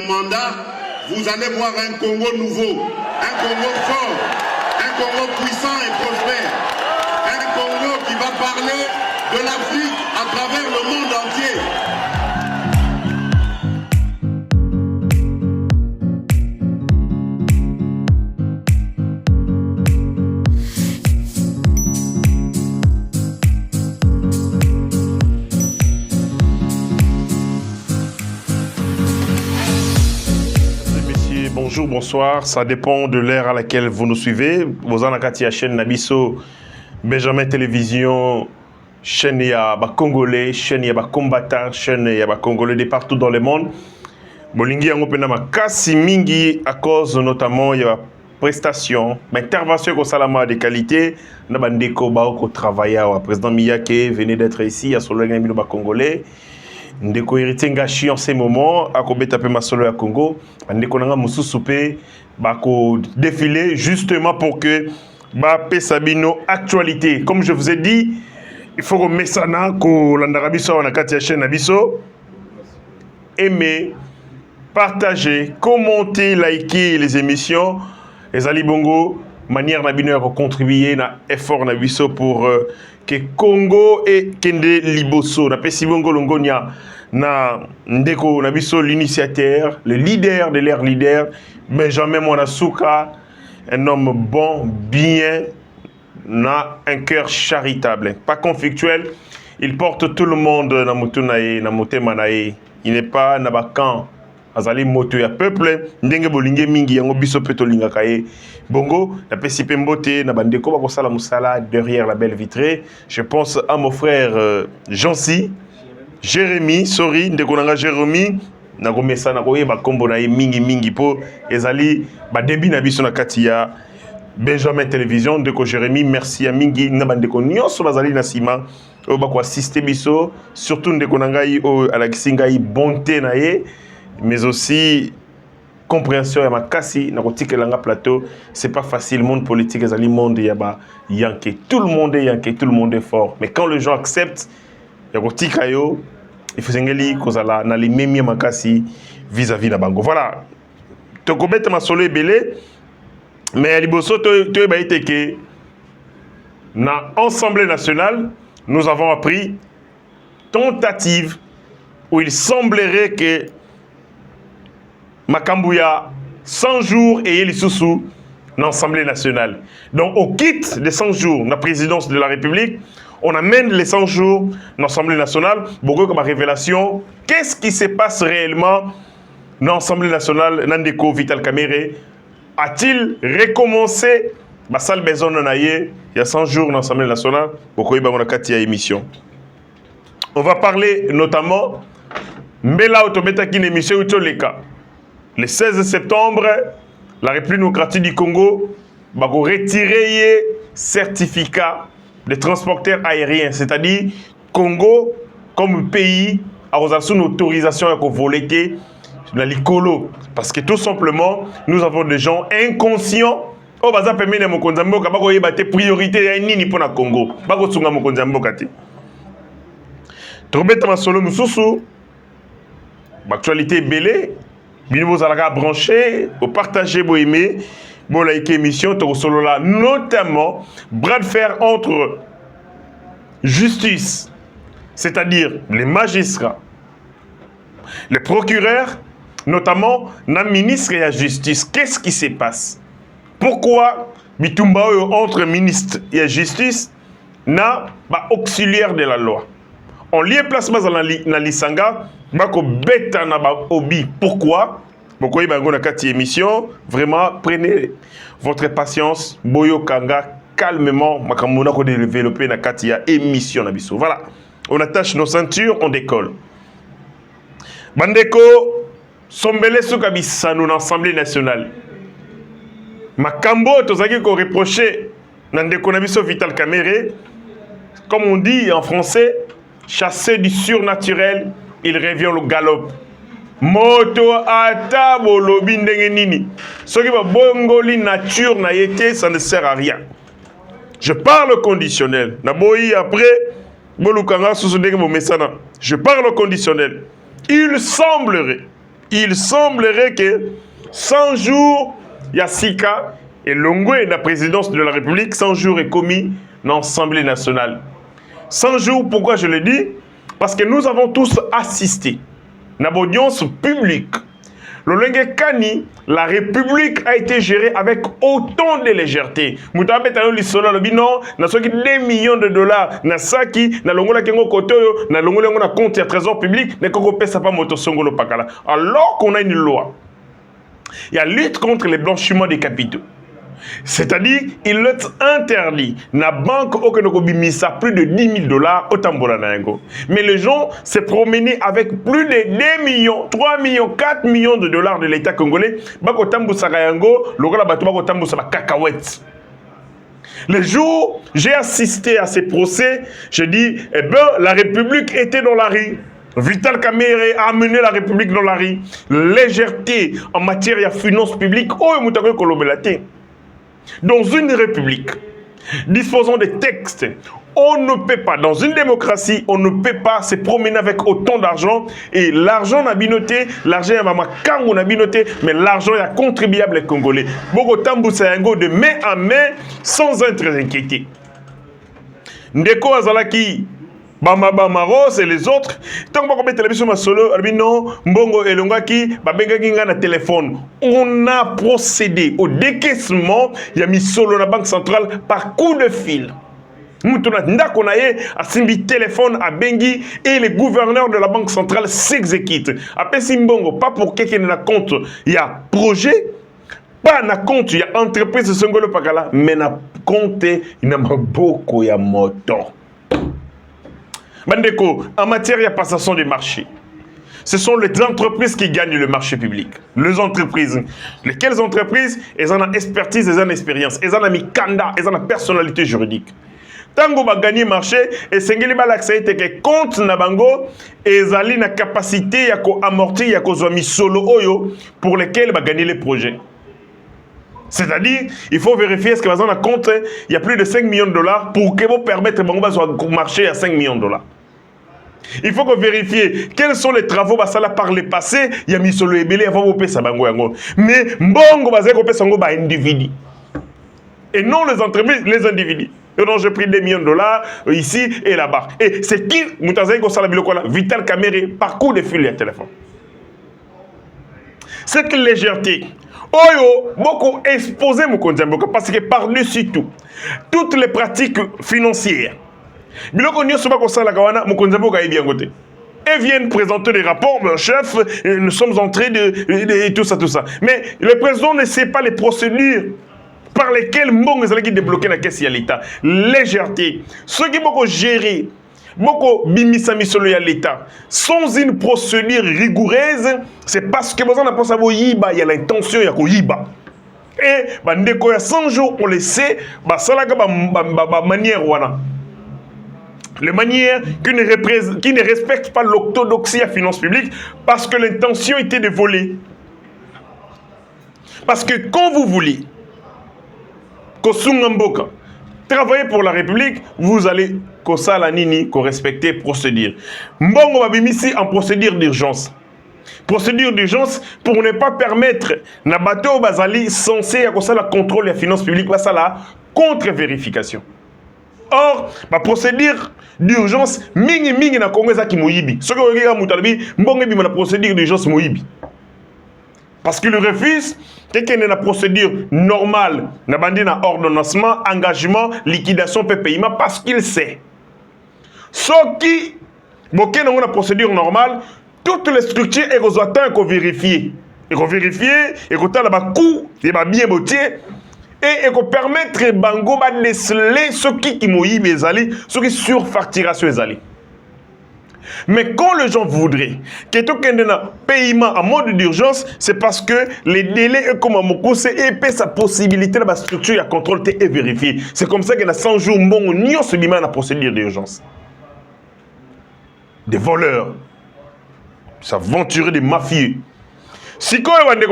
Mandat, vous allez voir un Congo nouveau, un Congo fort, un Congo puissant et prospère, un Congo qui va parler de l'Afrique à travers le monde entier. Bonjour, bonsoir, ça dépend de l'ère à laquelle vous nous suivez. Vous en avez la chaîne Nabiso, Benjamin Télévision, chaîne ya Congolais, chaîne ya combattants, chaîne ya Congolais de partout dans le monde. Bolingi yango pena makasi mingi à cause notamment ya prestation, intervention ko salama de qualité na bandeko ba ko travailler wa président Miyake venait d'être ici à Solola Ngambino ba Congolais. Ndeko héritier ngachi en ces moments à kobeta pe masolo ya Congo ndeko nanga mususu pe bako défiler justement pour que ba pesabino actualité comme je vous ai dit il faut remettre ça na ko landara biso na kati ya chaîne biso aimer partager commenter liker les émissions les Ali Bongo manière na bino ya contribuer na effort na biso pour que Congo et Kende Liboso na pesi bongo longonia na ndeko na biso l'initiateur, le leader de l'air leader, Benjamin Mwanasuka, un homme bon, bien, na un cœur charitable, pas conflictuel. Il porte tout le monde na mutunae, na mutemanae. Il n'est pas nabakan. Azali moto ya peuple, ndenge bolinge mingi yango biso peto lingakae. Bongo, na pesi pembote na bandeko bako sala musala derrière la belle vitrée. Je pense à mon frère Jancy. Jérémy, sorry, ndeko nanga Jérémy, na komesa na koyeba kombo na ye mingi po ezali ba début na biso na kati ya Benjamin Télévision ndeko Jérémy, merci à mingi na bandeko nyonso bazali na sima o ba ko assister biso, surtout ndeko nanga yi o alakisinga yi bonté na ye, mais aussi compréhension ya makasi na kotikelanga plateau, c'est pas facile monde politique ezali monde ya ba yanké, tout le monde est yanké, tout le monde est fort, mais quand les gens acceptent il faut s'engager kozala na limemi makasi vis-à-vis na bango. Voilà. Tokobeta masolo ebele mais liboso to baite que na Assemblée nationale nous avons appris tentative où il semblerait que Makambuya 100 jours et Elisusu dans l'Assemblée nationale. Donc au kit des 100 jours la présidence de la République, on amène les 100 jours dans l'Assemblée nationale, beaucoup comme révélation. Qu'est-ce qui se passe réellement dans l'Assemblée nationale? Nandeko Vital Kamerhe a-t-il recommencé ma salle maison il y a 100 jours dans l'Assemblée nationale? Beaucoup de émission. On va parler notamment Mbela Otometaki une émission le 16 septembre, la République démocratique du Congo va retirer certificat des transporteurs aériens, c'est-à-dire Congo comme pays a une autorisation à voler dans l'icolo, parce que tout simplement nous avons des gens inconscients au bazar permet de mokonzambo ka bako yebate priorité ya nini pour na Congo bako tsunga mokonzambo kati trobeta masolo mususu actualité belé bino bozalaka branché au partager bo aimer bon, la émission, notamment, bras de fer entre justice, c'est-à-dire les magistrats, les procureurs, notamment la ministre et la justice. Qu'est-ce qui se passe? Pourquoi Bitumba entre ministre et la justice n'a pas auxiliaire de la loi? On lie placement dans la lisanga, bako beta na ba obi. Pourquoi? Pourquoi il y a une émission? Vraiment, prenez votre patience. Boyo Kanga, calmement. Makamuna ko développer na katia émission na biso. Voilà. On attache nos ceintures, on décolle. Bandeko, sombele sukabisa nous l'Assemblée nationale. Makambo, tozaki ko reprocher nandeko na biso Vital Kamerhe. Comme on dit en français, chassé du surnaturel, il revient au galop. Moto ata bolobi ndenge nini. Soki ba bongoli nature na yete, ça ne sert à rien. Je parle au conditionnel. Na boyi après bolukanga sous ndenge mo mesana. Je parle au conditionnel. Il semblerait il semblerait que 100 jours, Yassika et Longwe, la présidence de la République, 100 jours est commis dans l'Assemblée nationale. 100 jours, pourquoi je le dis? Parce que nous avons tous assisté à l'audience publique. Le Lengue Kani, la République a été gérée avec autant de légèreté. Moutabe tano lisola lobino na soki 2 millions de dollars na saki na longola kengo kotoyo na longola na compte ya trésor public ne koko pesa pa moto songolo pakala. Alors qu'on a une loi. Il y a lutte contre le blanchiment des capitaux. C'est-à-dire, il est interdit. Na banque au Kenokobimisa plus de 10 000 dollars au Tambola Nango. Mais les gens se promenaient avec plus de 2 millions, 3 millions, 4 millions de dollars de l'État congolais. Bako Tambusa Kayango, Lokola Bato Bako Tambusa Cacahuètes. Le jour où j'ai assisté à ces procès, je dis, eh bien, la République était dans la rue. Vital Kamerhe a amené la République dans la rue. Légèreté en matière de finances publiques, oh, Moutakoy Kolobelate. Dans une république, disposant des textes, on ne peut pas, dans une démocratie, on ne peut pas se promener avec autant d'argent. Et l'argent n'a binoté, l'argent n'a binoté, mais l'argent est contribuable congolais. Bogotambu Sayango de main à main, sans être inquiété. Ndeko Azalaki, Bamaros et les autres, tant qu'on met télévision ma solo, non, Mbongo et Longaki, Babenga na téléphone. On a procédé au décaissement, il y a mis solo la banque centrale par coup de fil. Moutona Ndakonaye a simbi téléphone à Bengi et les gouverneurs de la banque centrale s'exécutent. Après Simbongo, pas pour quelqu'un n'a compte, il y a projet, pas na compte, il y a entreprise de Songolo Pakala, mais na compte, il y a beaucoup, il y a moto. Bandeko, en matière de passation des marchés, ce sont les entreprises qui gagnent le marché public. Les entreprises. Lesquelles entreprises? Elles ont une expertise, elles ont une expérience, elles ont une kanda, elles ont une personnalité juridique. Tango va gagner marché et sengeli ba l'accès que compte na bango elles ont une capacité ya ko amortir ya ko zomi solo oyo pour lesquels va gagner les projets. C'est-à-dire, il faut vérifier ce que dans un compte, il y a plus de 5 millions de dollars pour que vous permettre de marcher à 5 millions de dollars. Il faut que vérifier quels sont les travaux par le passé, il y a mis sur le ébélé avant de payer bango yango. Mais mbongo bazé ko pesa ngo ba individu. Et non les entreprises, les individus. Et donc j'ai pris 2 millions de dollars ici et là-bas. Et c'est qui Moutazaï ko sala biloko la Vital Kamerhe par coup de fil de téléphone. Cette légèreté Oyo, beaucoup exposé Mokonzamboka parce que par-dessus tout, toutes les pratiques financières, biloko nyo soba ko sala kawana Mokonzamboka bien côté. Et viennent présenter des rapports, mon chef, nous sommes en train de tout ça. Mais le président ne sait pas les procédures par lesquelles Mbongo Zalaki débloquer la caisse à l'État. Légèreté. Ceux qui vont gérer beaucoup bimisa misolo ya l'État sans une procédure rigoureuse, c'est parce que besoin d'apprendre ça yiba, il y a l'intention ya ko yiba. Et bandeko ya 100 jours on le sait, ba salaka ba manière wana. Les manières qui ne respectent pas l'orthodoxie à finances publiques parce que l'intention était de voler. Parce que quand vous voulez Kosungamboka travailler pour la République, vous allez kosala nini ko respecter procédure. Mbongo babimisi en procédure d'urgence. Procédure d'urgence pour ne pas permettre na bateau bazali censé à kosala contrôle des finances publiques basala contre-vérification. Or, ma procédure d'urgence mingi na Congo za ki moyibi. Ce que regarde Moutalabi, mbongo bi na procédure d'urgence moyibi. Parce qu'il refuse que la procédure normale, n'a bandi na ordonnancement, engagement, liquidation, paiement, parce qu'il sait. Ce qui, bon, dans la procédure normale, toutes les structures et aux atteintes qu'on vérifie. Et qu'on vérifie, et qu'on a le coût, et bien botier, et qu'on permettre bango de déceler ceux qui moïbent les alliés, ceux qui surfacturation les alliés. Mais quand les gens voudraient que tout un paiement en mode d'urgence, c'est parce que les délais est comme un mot, c'est épais sa possibilité de la structure à contrôle et vérifier. C'est comme ça qu'il y a 100 jours, bon, n'y a seulement la procédure d'urgence. Des voleurs, s'aventurer des mafieux. Si quand on est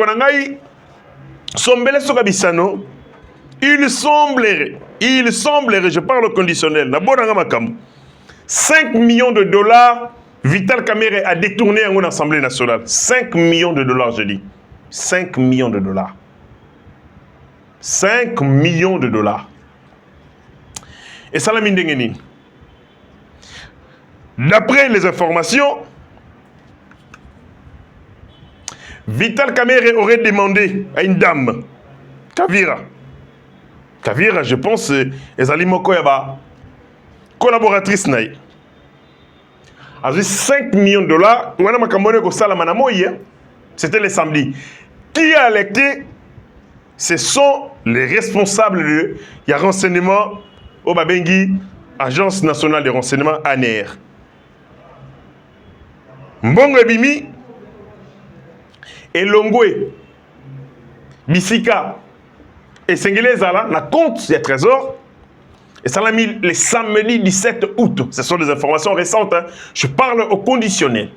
il semblerait, je parle au conditionnel, 5 millions de dollars Vital Kamerhe a détourné en Assemblée nationale 5 millions de dollars, je dis. 5 millions de dollars. 5 millions de dollars. Et ça l'a mis d'engeni. D'après les informations, Vital Kamerhe aurait demandé à une dame, Kavira, je pense, Ezali Moko Yaba, collaboratrice naïe. Avec 5 millions de dollars, c'était les samedis. Qui a électé? Ce sont les responsables de renseignement au Babengi, Agence nationale de renseignement ANR. Mbongo Bimi, Elongwe, Bisika et Sengelé Zala, na compte des trésors. Et ça l'a mis le samedi 17 août. Ce sont des informations récentes. Hein. Je parle au conditionnel.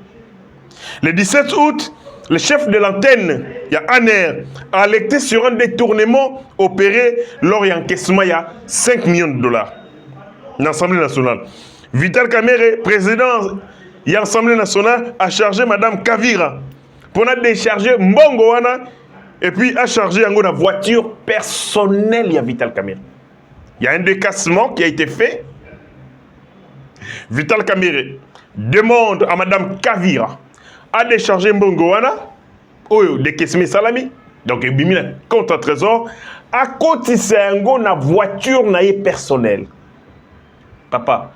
Le 17 août, le chef de l'antenne, il y a ANR, a alerté sur un détournement opéré lors d'un encaissement il y a 5 millions de dollars. L'Assemblée nationale. Vital Kamerhe, président de l'Assemblée nationale, a chargé Madame Kavira pour décharger Mbongo Wana et puis a chargé la voiture personnelle de Vital Kamerhe. Il y a un décaissement qui a été fait. Vital Kamerhe demande à Madame Kavira à décharger Mbongo Wana, décaissement salami, donc il y a un compte à trésor, à cotiser la voiture personnelle. Papa,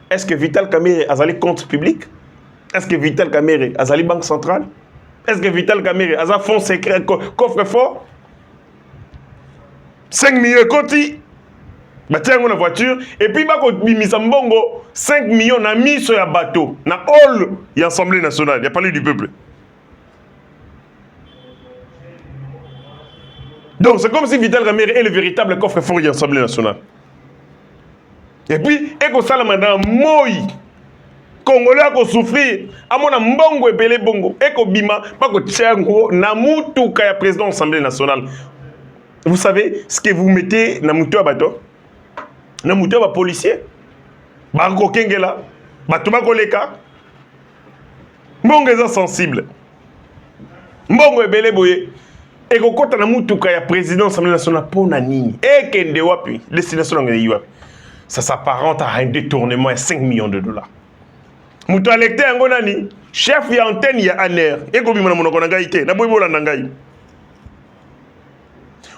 est-ce que Vital Kamerhe a un compte public? Est-ce que Vital Kamerhe a une banque centrale? Est-ce que Vital Kamerhe a un fonds secret, coffre-fort? 5 millions de côtés. Bah tiens la voiture et puis bah bimisa mbongo 5 millions na mis sur un bateau na all y a Assemblée nationale, il y a parlé du peuple. Donc c'est comme si Vital Kamerhe est le véritable coffre-fort de l'Assemblée nationale. Et puis eko salama na moi Congolais a souffrir à mon mbongo et belé bongo eko bima pas ko tchango na mutuka ya président de l'Assemblée nationale. Vous savez ce que vous mettez na mutu bateau? Na mutu ba policier ba ko kengela ba tuma ko leka mbongo eza sensible mbongo ebele boye e ko kota na mutuka ya président de l'Assemblée nationale pona nini e kende wapi destination ngeni wapi. Ça s'apparente à un détournement de 5 millions de dollars. Mutu alekte yango nani chef ya antenne ya ANR e ko bima na monoko na ngai te na boy bola na ngai.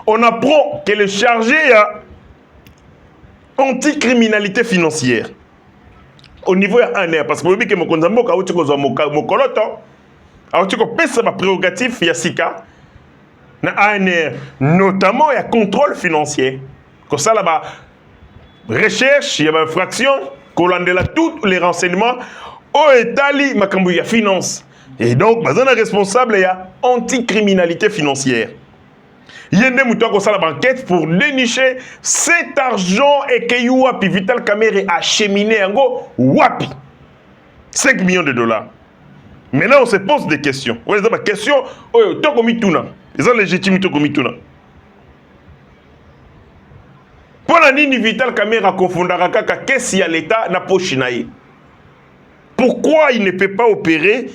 On apprend que le chargé ya anticriminalité financière au niveau de ANR, parce que vous savez que Mokonzambo a outi kozwa mokoloto a outi ko pesa ba prérogative ya sika na ANR, notamment ya contrôle financier ko sala ba recherche ya ba infraction ko landela tous les renseignements au etali makambo ya finance et donc bazana responsable ya anticriminalité financière. Yende muto ko sala banquette pour dénicher cet argent et que Wapi Vital Kamerhe a cheminé yango wapi 5 millions de dollars. Maintenant on se pose des questions. On se pose des questions. Oh, toko mituna. Ils ont légitime toko mituna. Pour la nini Vital Kamerhe a confondara kaka qu'est-ce y a l'état na pochinaye. Pourquoi il ne peut pas opérer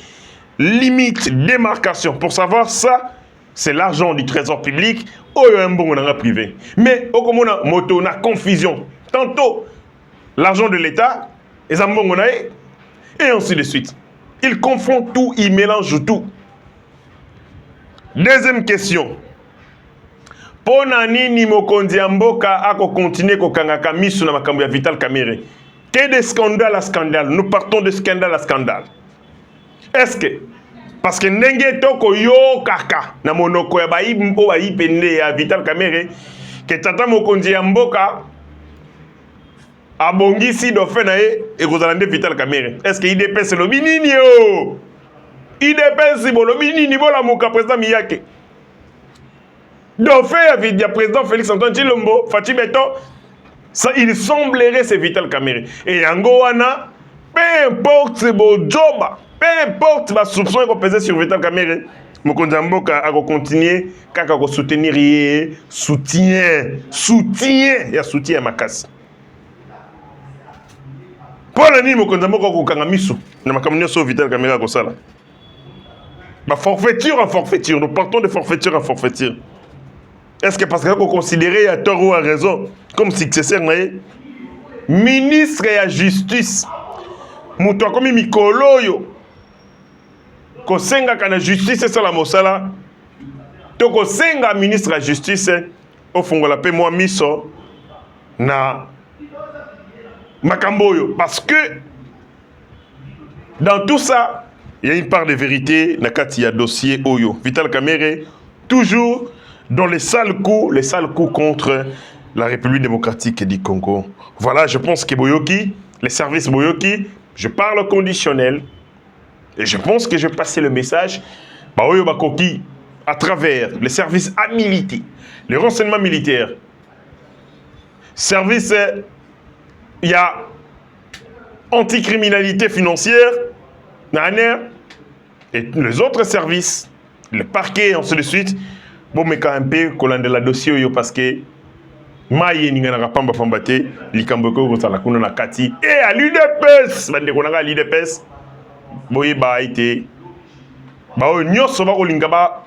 limite démarcation pour savoir ça? C'est l'argent du trésor public ou un bon privé. Mais au commun moto na confusion. Tantôt l'argent de l'État et ainsi de suite. Il confond tout, il mélange tout. Deuxième question. Pona nini mokonzi mboka ako continuer ko kangaka misu na makambo ya Vital Kamerhe? Que de scandale à scandale. Nous partons de scandale à scandale. Est-ce que parce que ndenge toko yo kaka na monoko ya baimbo baipende ya Vital Kamerhe que tata mokonzi ya mboka abongisi dauphin na ye ekozala nde Vital Kamerhe. Est-ce que IDPS lobi nini yo? IDPS bolobi nini bola moka président Miyake? Dauphin ya président Félix Antoine Tshilombo Fatou Beto, ça il semblerait c'est Vital Kamerhe. Et yango wana peu importe bo joba, peu importe la soupçon qu'on pesait sur Vital Kamerhe, mokonzi mboka a continuer kaka ko soutenir ye, soutien makasi. Pour la nuit, Vital Caméra comme ça. Forfaiture en forfaiture, nous partons de forfaiture en forfaiture. Est-ce que parce qu'on considère à tort ou à raison comme successeur, ministre et la justice, Moutou comme Mikolo yo, ko senga kana justice c'est la mosala, to ko senga ministre de la justice, au fond la paix moi miso na Makamboyo, parce que dans tout ça, il y a une part de vérité, il y a dossier Oyo. Vital Kamerhe, toujours dans les sales coups contre la République démocratique du Congo. Voilà, je pense que Boyoki, les services Boyoki, je parle au conditionnel, et je pense que je vais passer le message, Oyo Bakoki, à travers les services militaires, les renseignements militaires, services, il y a anticriminalité financière, et les autres services, le parquet, et ainsi de suite. Bon, mais quand même, qu'on a de la dossier, parce que Maïe n'ingana pamba pambate, l'ikamboko kosala kuna na kati, et à l'UDPS, bande konanga l'UDPS, boye ba été, ba o nyoso ba kolinga ba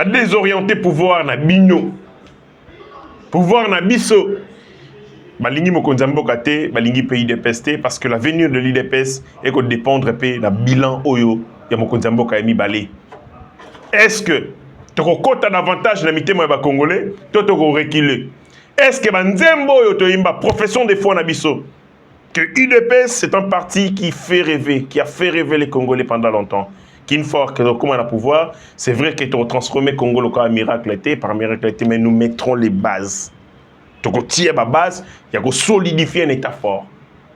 désorienter pouvoir na bino, pouvoir na biso. Balingi mokonzamboka te, balingi pays d'EPS parce que l'avenir de l'IDPS est que dépendre d'un bilan oyo ya mokonzamboka emi balé. Est-ce que tu as davantage dans mitema ya Congolais, tu reculer? Est-ce que banzembo oyo to imba profession de foi na biso que l'IDPS c'est un parti qui fait rêver, qui a fait rêver les Congolais pendant longtemps. Qu'une fois que nous avons le pouvoir, c'est vrai que tu as transformé Congo en miracle par miracle, mais nous mettrons les bases. Donc, il y a une base, il y a solidifier un État fort.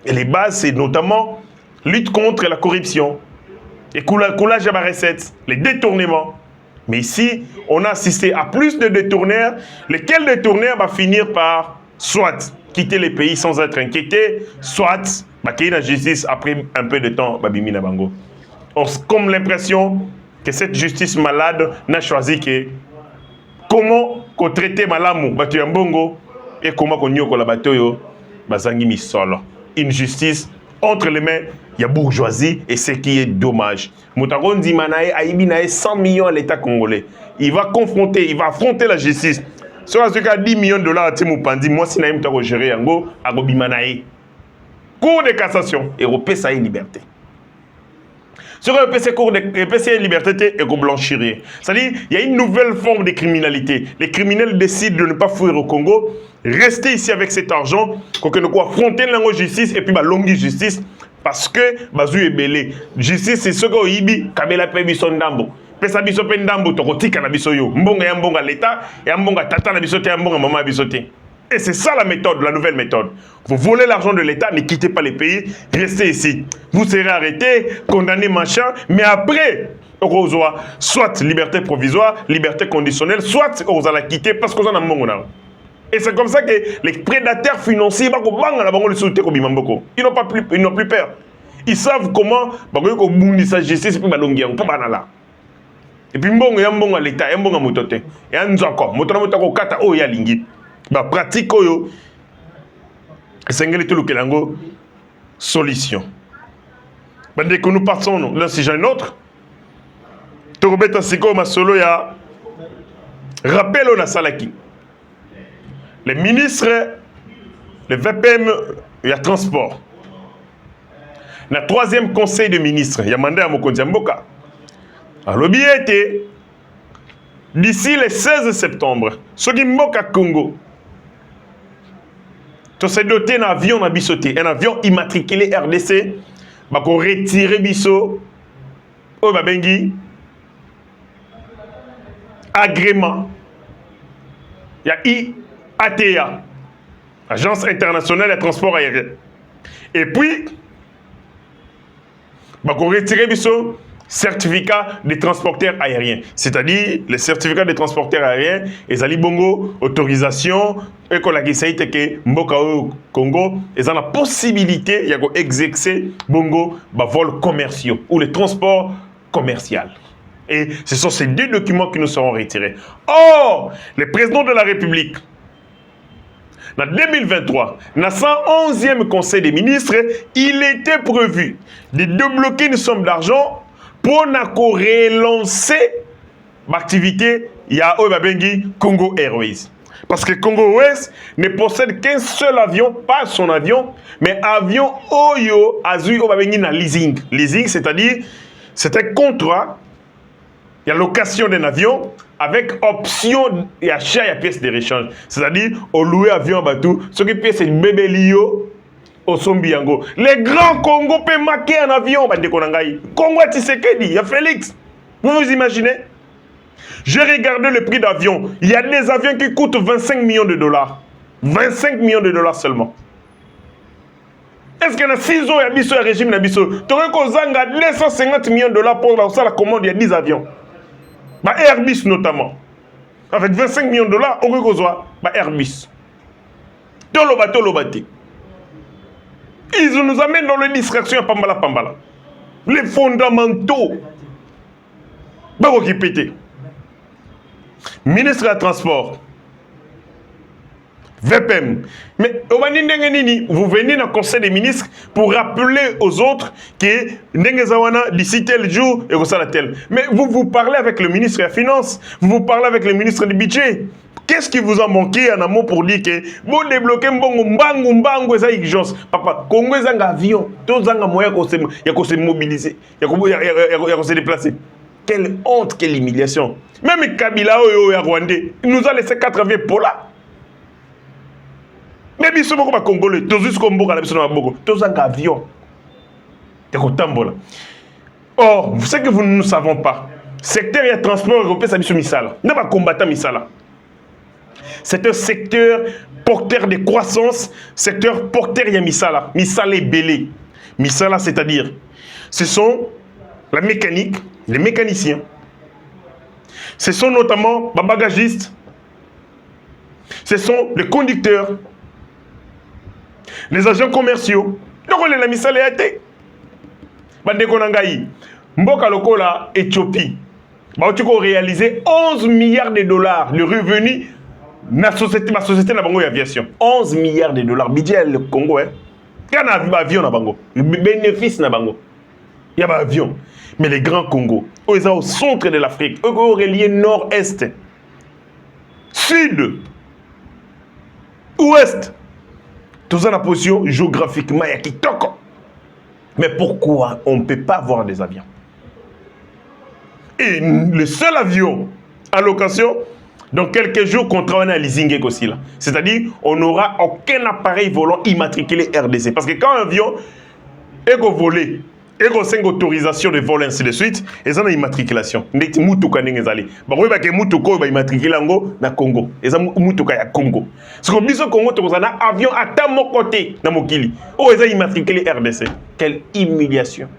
Et les bases, c'est notamment lutte contre la corruption, et coulage à la recette, les détournements. Mais ici, on a assisté à plus de détourneurs, lesquels détourneurs vont finir par soit quitter les pays sans être inquiétés, soit quitter la justice après un peu de temps, babimi na bango. On a comme l'impression que cette justice malade n'a choisi que comment traiter malamu, batu ya mbongo, et comment on y la bataille, bazangi misolo. Une justice entre les mains, il y a bourgeoisie et ce qui est dommage. Moutaron dit manae aibinae 100 millions à l'État congolais. Il va affronter la justice. Sur ce cas 10 millions de dollars à Timoupandi, moi si naïm t'a géré yango agobimanae. Cour de cassation et repé ça est liberté. Sur le PC cours de PC liberté et blanchirie. C'est-à-dire, il y a une nouvelle forme de criminalité. Les criminels décident de ne pas fuir au Congo, rester ici avec cet argent, pour que nous puissions affronter la justice et puis la longue justice, parce que Bazou est belé. Justice, c'est ce que Ibi, Kabela Pebison Dambo. Pesa biso pendambo, tokotika na biso yo. Mbonga ya mbonga l'État, et mbonga tata na bisote, ya mbonga maman bisote. Et c'est ça la méthode, la nouvelle méthode. Vous volez l'argent de l'État, ne quittez pas les pays, restez ici. Vous serez arrêté, condamné, machin, mais après, soit liberté provisoire, liberté conditionnelle, soit vous allez quitter parce que vous en avez un. Et c'est comme ça que les prédateurs financiers, ils n'ont plus peur. Ils savent comment ils justice et puis mbongo ya mbongo l'État, ya mbongo motote. Et anzako, motoko kata o ya lingi. Ba pratique oyo sengeli tout kelango solution. Bande que nous passons là si j'ai un autre. Torobeta siko masolo ya rappel on a salaki. Les ministres, le VPM, il y a transport. Le troisième conseil de ministres, il y a mandé à Mokonzi Mboka. Alors, le billet était d'ici le 16 septembre, ceux qui Mboka Congo, tu s'est doté d'un avion à Bissoté, un avion immatriculé RDC, bah qu'on retire Bisso, au Babengi, agrément, il y a IATA, Agence internationale de transport aérien. Et puis, bah qu'on retire Bisso, certificat de transporteur aérien. C'est-à-dire, les certificats de transporteur aérien, et Ali Bongo, autorisation, et qu'on a dit que Mboka Congo, ils ont la possibilité d'exercer Bongo, vols commerciaux, ou les transports commerciaux. Et ce sont ces deux documents qui nous seront retirés. Or, le président de la République, En 2023, dans le 111e Conseil des ministres, il était prévu de débloquer une somme d'argent pour relancer l'activité Congo Airways. Parce que Congo Airways ne possède qu'un seul avion, pas son avion, mais avion Oyo Azui na leasing. Leasing, c'est-à-dire, c'est un contrat, il y a location d'un avion avec option et achat et pièces de rechange. C'est-à-dire, au louer avion bateau, ce qui pièce c'est bébé Lio au Sombiango. Les grands Congo peuvent marquer un avion, Congo Tshisekedi, il y a Félix. Vous vous imaginez? J'ai regardé le prix d'avion. Il y a des avions qui coûtent 25 millions de dollars. 25 millions de dollars seulement. Est-ce qu'il y a 6 ans, il y a un régime, il y a 250 millions de dollars pour la commande, il y a 10 avions. Airbus notamment. Avec 25 millions de dollars, on peut Airbus. Tolobati. Ils nous amènent dans les distractions à Pambala. Les fondamentaux. Qui pété. Ministre des Transports, VPM. Mais vous venez dans le Conseil des ministres pour rappeler aux autres que d'ici tel jour, et ça tel. Mais vous parlez avec le ministre des Finances, vous parlez avec le ministre du Budget. Qu'est-ce qui vous a manqué en amont pour dire que vous débloquez mbango ça urgence. Papa, Congo est un avion, tous un moyen de se mobiliser, de se déplacer. Quelle honte, quelle humiliation. Même Kabila et Rwandais, il nous a laissé 4 avions pour là. Mais ils sont beaucoup congolais, tous juste comme beaucoup, tous un avion. Or, ce que vous ne savons pas, secteur et transport européen, ça est misala. N'est pas combattant misala. C'est un secteur porteur de croissance, secteur porteur de misala. Misala est belé. Misala, c'est-à-dire, ce sont la mécanique, les mécaniciens. Ce sont notamment les bagagistes. Ce sont les conducteurs. Les agents commerciaux. Donc on est la misala et été. Mboka lokola Éthiopie. Tu as réalisé 11 milliards de dollars de revenus dans la société d'aviation. 11 milliards de dollars. Budget le Congo. Il y a un avion dans Bango. Bénéfice dans Bango. Il y a un avion. Mais les grands Congo, ils sont au centre de l'Afrique. Ils sont reliés nord-est, sud, ouest. Tout ça, la position géographiquement, il y a qui toque. Mais pourquoi on ne peut pas avoir des avions? Et le seul avion à location, dans quelques jours, contrat à leasing aussi là. C'est-à-dire, on n'aura aucun appareil volant immatriculé RDC. Parce que quand un avion est volé, et qu'on a une autorisation de vol ainsi de suite, et ça a une immatriculation. On a une immatriculation. On a une immatriculation na Congo. Et ça a une immatriculation Congo. Parce que le Congo, on a un avion à mon côté dans Mokili. Oh, ils ont immatriculé RDC. Quelle humiliation.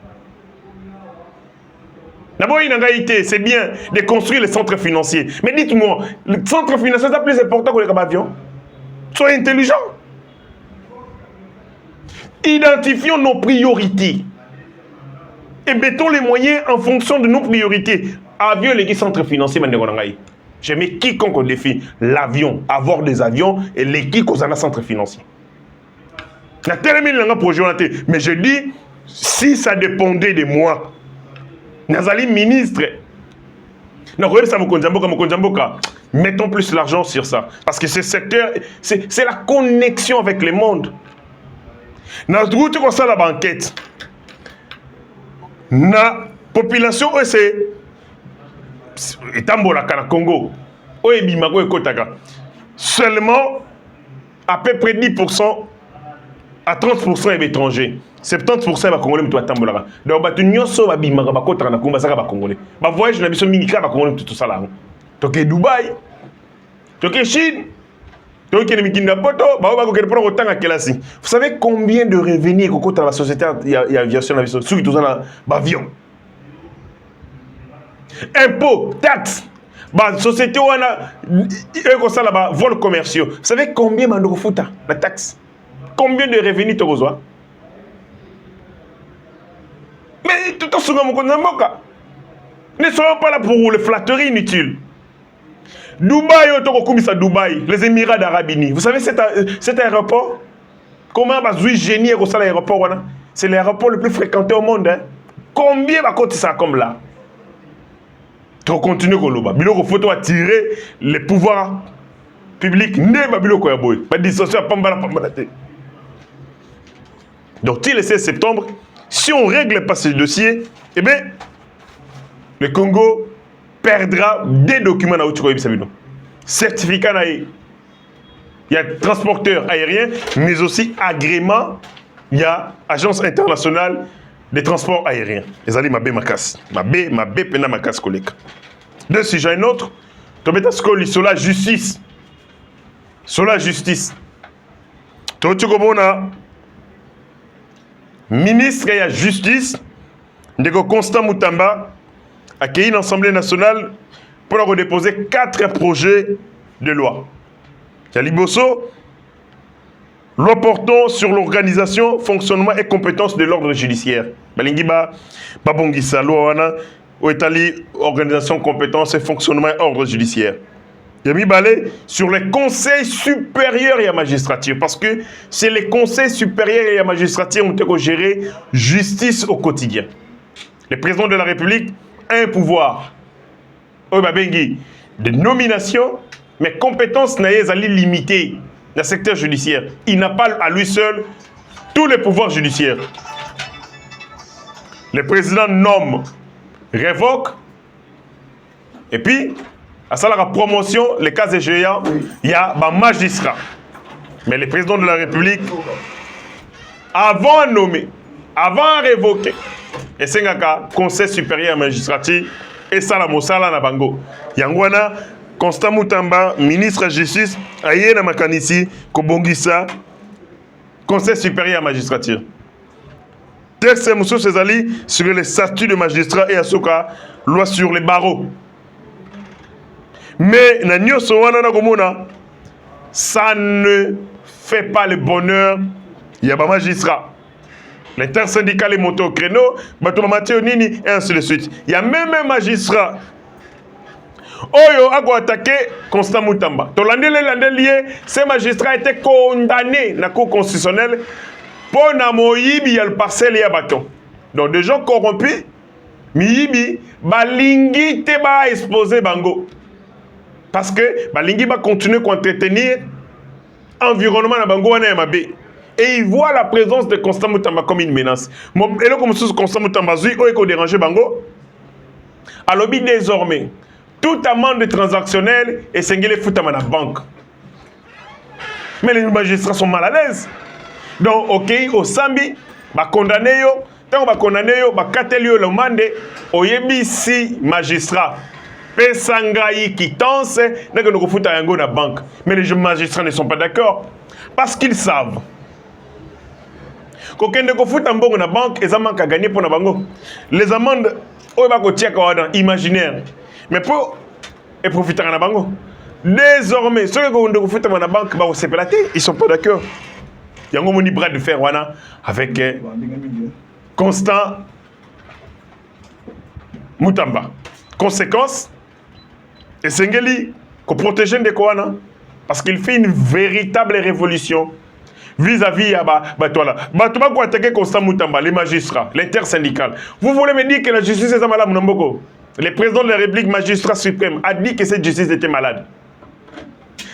D'abord, c'est bien de construire les centres financiers. Mais dites-moi, le centre financier, c'est plus important que les avions. Soyez intelligents. Identifions nos priorités. Et mettons les moyens en fonction de nos priorités. Avion, les centres financiers, je mets quiconque au défi l'avion, avoir des avions et l'équipe aux centres financiers. Mais je dis, si ça dépendait de moi, Nazali ministre, mettons plus l'argent sur ça. Parce que ce secteur, c'est la connexion avec le monde. Dans le route, ça la banquette. La population, c'est Etambolaka, na Congo. Seulement, à peu près 10% à 30% est étranger. 70% est congolais, mais toi, Tambolaka. Donc, tu n'as pas de bimaka, bakota na Congo, ça va congolais. Bah, voyage, na biso minika, ba congolais, tout ça là. Donc, Dubaï, donc, Chine, donc, vous savez combien de revenus coûte à la société d'aviation, ceux qui sont dans l'avion? Impôts, taxes, la société où on a vols commerciaux. Vous savez combien de fouta la taxe? Combien de revenus tu as besoin? Mais tout en ce moment, ne soyons pas là pour les flatteries inutiles. Dubaï, Dubaï, les Émirats d'Arabie Unis. Vous savez cet aéroport? Comment Bazoui génie est au l'aéroport? C'est l'aéroport le plus fréquenté au monde. Hein? Combien va coûter ça comme là? Tu continues comme là. Il faut attirer les pouvoirs publics. Donc, le 16 septembre, si on ne règle pas ce dossier, eh bien, le Congo perdra des documents dans le certificat. Il y a transporteur aérien, mais aussi agrément. Il y a Agence internationale des transports aériens. Les alliés mabé makas. Mabé pena makas collègue. Deux sujets, un autre. Tobeta skoli sur la justice. Sur la justice. Tochukobona. Ministre de la Justice, Ndeko Constant Moutamba, a accueilli l'Assemblée nationale pour redéposer 4 projets de loi. Yaliboso, loi portant sur l'organisation, fonctionnement et compétences de l'ordre judiciaire. Balingiba, Babongisa, loi wana, Oetali, organisation, compétences et fonctionnement et ordre judiciaire. Yami Balé sur les conseils supérieurs et la magistrature, parce que c'est les conseils supérieurs et la magistrature qui ont géré justice au quotidien. Le président de la République a un pouvoir de nomination, mais compétences n'est limitées dans le secteur judiciaire. Il n'a pas à lui seul tous les pouvoirs judiciaires. Le président nomme, révoque, et puis à ça la promotion, les cas échéants, il y a un magistrat. Mais le président de la République, avant de nommer, avant de révoquer, et c'est un conseil supérieur à la magistrature, et ça la Mossala na bango. Yangwana, Constant Moutamba, ministre de la Justice, Aye na Makanisi, Kobongisa, conseil supérieur à la magistrature. Texte Moussou Césali sur les statuts de magistrat et Asoka, loi sur les barreaux. Mais ça ne fait pas le bonheur. Il y a des magistrats. L'intersyndical est monté au créneau, et ainsi de suite. Il y a même un magistrat. Oyo a attaqué Constant Moutamba. Ces magistrats étaient condamnés dans la Cour constitutionnelle pour Namoyibi le parcelle et bâton. Donc des gens corrompus, Miyibi, Balingi te ba exposé Bango. Parce que Balingi va continuer à entretenir l'environnement de Bango et Mabé. Et il voit la présence de Constant Moutamba comme une menace. Et là, comme Constant Moutamba, il a dérangé Bango. Alors, désormais, toute amende transactionnelle est singulier fout à la banque. Mais les magistrats sont mal à l'aise. Donc, ok, au Sambi, va condamner yo. Tant va condamner yo, va catelio le mande, au yebisi magistrat. Pesangaï qui tense, n'est que nous fout à un go na banque. Mais les magistrats ne sont pas d'accord. Parce qu'ils savent. Quand on fout un bon na banque, ils manquent à gagner pour la banque. Les amendes, on va go imaginaire. Mais pour et profiter à la banque. Désormais, ceux qui ont fait à la banque, ils ne sont pas d'accord. Il y a un moni bras de fer avec Constant Moutamba. Conséquence, et Sengeli, qu'on protège des Koana, parce qu'il fait une véritable révolution vis-à-vis de attaquer Constant Moutamba, les magistrats, l'intersyndical. Vous voulez me dire que la justice est malade, Mnamboko? Le président de la République, magistrat suprême, a dit que cette justice était malade.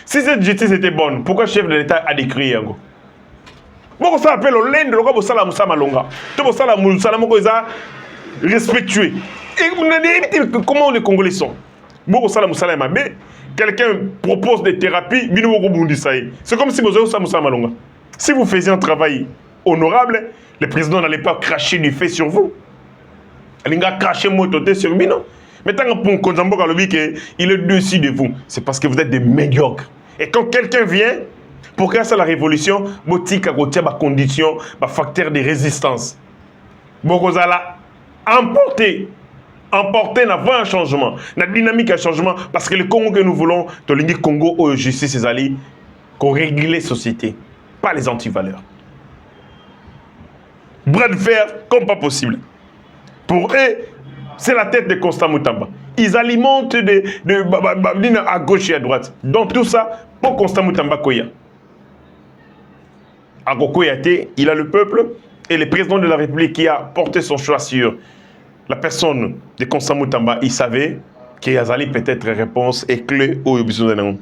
Si cette justice était bonne, pourquoi le chef de l'État a décrit Yango? Pourquoi ça appelle au lend, pourquoi ça la malonga? Pourquoi ça la respectueux? Et comment les Congolais sont? Quelqu'un propose des thérapies, c'est comme si vous avez malonga. Si vous faisiez un travail honorable, le président n'allait pas cracher du fait sur vous. Il a craché mototé sur lui, non? Mais tant qu'il est dessus de vous, c'est parce que vous êtes des médiocres. Et quand quelqu'un vient, pour grâce à la révolution, il y a des conditions, des facteurs de résistance. Vous allez emporter avant un changement, la dynamique un changement, parce que le Congo que nous voulons, le Congo où justice est allée, qu'on règle les sociétés, pas les antivaleurs. Bras de fer comme pas possible. Pour eux, c'est la tête de Constant Moutamba. ils alimentent à gauche et à droite. Dans tout ça, pour Constant Moutamba Koya. À Gokoyate, il a le peuple et le président de la République qui a porté son choix sur la personne de Constant Moutamba. Il savait qu'il y avait peut-être réponse et clé au besoin.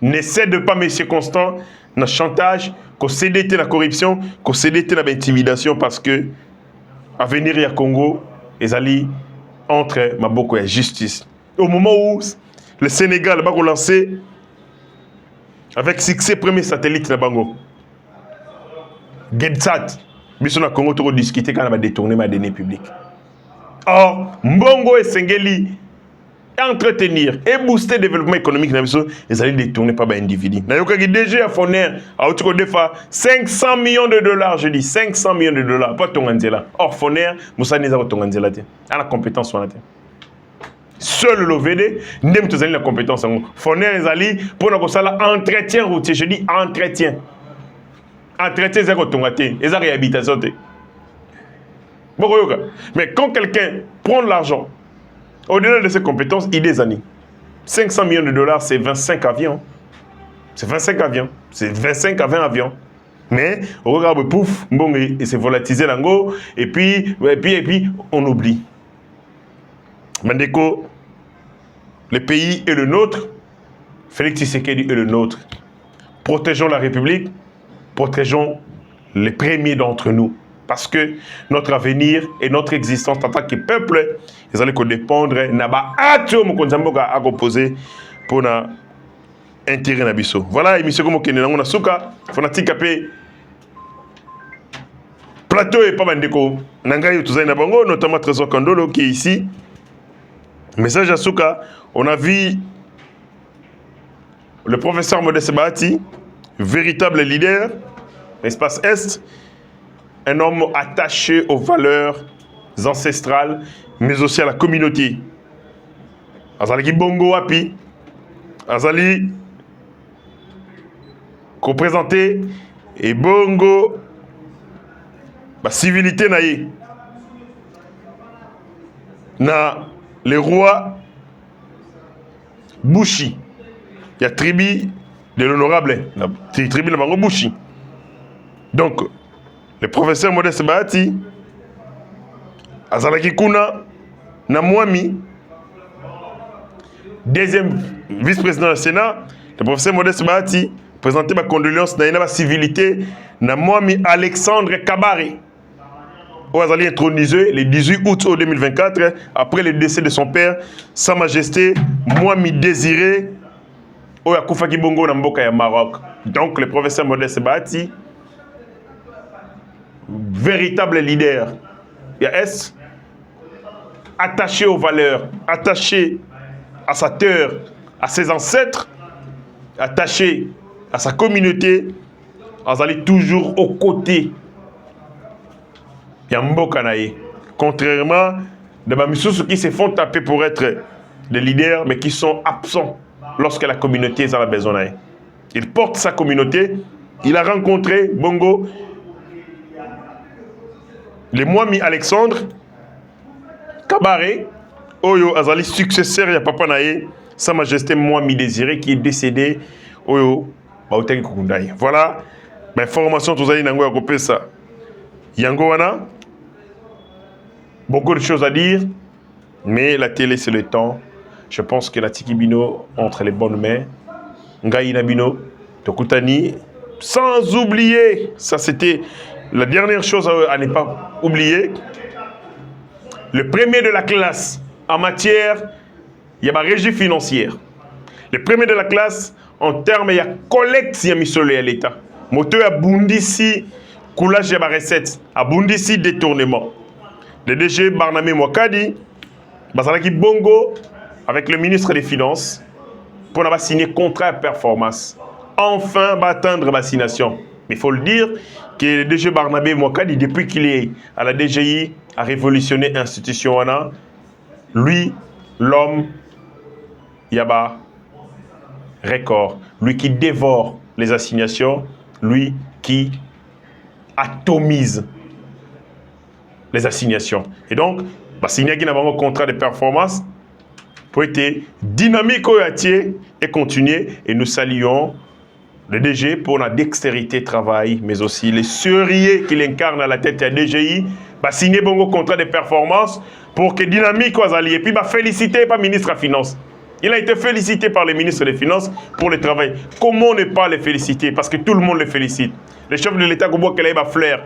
Ne cède pas, monsieur Constant, dans le chantage, qu'on cède la corruption, qu'on cède l'intimidation parce que à venir au Congo, ils allaient entre Maboko et la justice. Au moment où le Sénégal va relancer avec succès premier satellite de Bango, Getsat, nous avons Congo pour discuter quand on va détourner ma donnée publique. Or, Mbongo et Sengeli entretenir et booster le développement économique, ils allaient détourner par des individus. Nous avons déjà Foner, à 500 millions de dollars, je dis 500 millions de dollars, pas Tonganzela. Or, Foner, nous avons Tonganzela. À la compétence, on a. Seul le VD, nous avons la compétence. Foner, ils allaient pour nous entretien routier, je dis entretien. Entretien, c'est Tongaté, ils ont réhabilitation. Mais quand quelqu'un prend de l'argent, au-delà de ses compétences, il des années. 500 millions de dollars, c'est 25 avions. C'est 25 avions. C'est 25 à 20 avions. Mais, on regarde, pouf, bon, et c'est volatilisé l'ango, et puis, on oublie. Mandeko, le pays est le nôtre, Félix Tshisekedi est le nôtre. Protégeons la République, protégeons les premiers d'entre nous. Parce que notre avenir et notre existence en tant que peuple, ils allaient dépendre naba atom konzamboka à composer pour na intérêt nabiso. Voilà émission comme kene na suka fanatika pe plateau et pas bandeko nangayo tuzai na bango notamment Trésor Kandolo qui est ici. Message à Souka, on a vu le professeur Modeste Bahati, véritable leader, espace Est. Un homme attaché aux valeurs ancestrales, mais aussi à la communauté. Azali Bongo Wapi, Azali représenté et Bongo, la civilité naïe. Na les rois Bouchi, il y a tribu de l'honorable, la tribu de Mango Bouchi. Donc, le professeur Modeste Bahati, Azalaki Kuna, Namwami, deuxième vice-président du Sénat, le professeur Modeste Bahati, présenté ma condoléance dans la civilité, Namwami Alexandre Kabare, où Azali intronisé le 18 août 2024, après le décès de son père, Sa Majesté Mwami Désiré, où Yakoufaki Bongo Namboka ya Maroc. Donc, le professeur Modeste Bahati, véritable leader, il y a S, attaché aux valeurs, attaché à sa terre, à ses ancêtres, attaché à sa communauté, on allait toujours aux côtés. Il y a Mbokanaye. Contrairement de Mamisous qui se font taper pour être des leaders, mais qui sont absents lorsque la communauté en a besoin. Il porte sa communauté, il a rencontré Bongo, le Mwami Alexandre Kabare, Oyo Azali successeur ya Papa Naye, Sa Majesté Mwami Désiré qui est décédé Oyo Bauteng Kukundai. Voilà, l'information tous allez nango ya ça. Yango wana, beaucoup de choses à dire, mais la télé c'est le temps. Je pense que la Tikibino entre les bonnes mains. Ngai Nabino, Tokutani, sans oublier, ça c'était la dernière chose à ne pas oublier, le premier de la classe en matière, il y a ma régie financière. Le premier de la classe en termes, il y a collecte, il y a mis sur l'État. Moteur à Bundisi, coulage de ma recette, à Bundisi détournement. Le DG Barnamé Mwakadi, Bazalaki Bongo, avec le ministre des Finances, pour avoir signé contrat de performance. Enfin, va atteindre vaccination. Mais il faut le dire que le DG Barnabé Mwakadi, depuis qu'il est à la DGI, a révolutionné l'institution. Lui, l'homme, Yaba, record. Lui qui dévore les assignations, lui qui atomise les assignations. Et donc, signer un contrat de performance, pour être dynamique au Yatier et continuer. Et nous saluons le DG pour la dextérité travail, mais aussi les sérieux qu'il incarne à la tête de la DGI, bah signer bon contrat de performance pour que dynamique aux alliés. Et puis bah féliciter par ministre des Finances. Il a été félicité par le ministre des Finances pour le travail. Comment ne pas les féliciter? Parce que tout le monde les félicite. Le chef de l'État, Gobo Keleba Flair.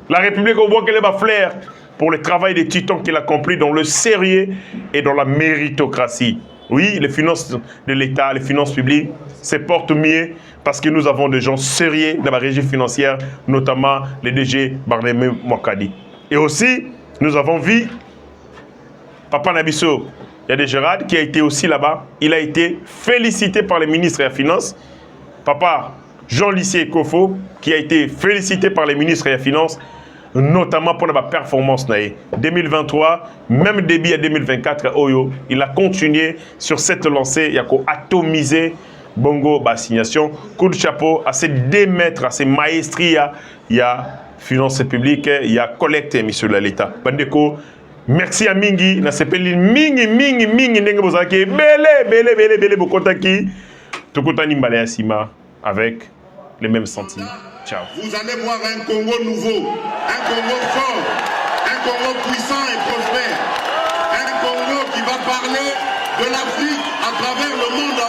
La République, Gobo Keleba Flair pour le travail des titans qu'il a accompli dans le sérieux et dans la méritocratie. Oui, les finances de l'État, les finances publiques se portent mieux parce que nous avons des gens sérieux dans la régie financière, notamment le DG Barnabé Mouakadi. Et aussi, nous avons vu Papa Nabisso, il y a des Gérard qui a été aussi là-bas. Il a été félicité par le ministre des Finances. Papa Jean-Lycée Kofo, qui a été félicité par les ministres des Finances, notamment pour la performance. 2023, même début à 2024, Oyo, il a continué sur cette lancée. Il a atomisé Bongo, assignation. Coup de chapeau à ces démettre, à ces maestries. Il y a finances publiques, il y a collecte, monsieur l'État. Bandeko, merci à Mingi. Na sepeli Mingi, nenge bozaki. Bele, bokotaki. Tokotani mbale asima avec les mêmes sentiments. Ciao. Vous allez voir un Congo nouveau, un Congo fort, un Congo puissant et prospère, un Congo qui va parler de l'Afrique à travers le monde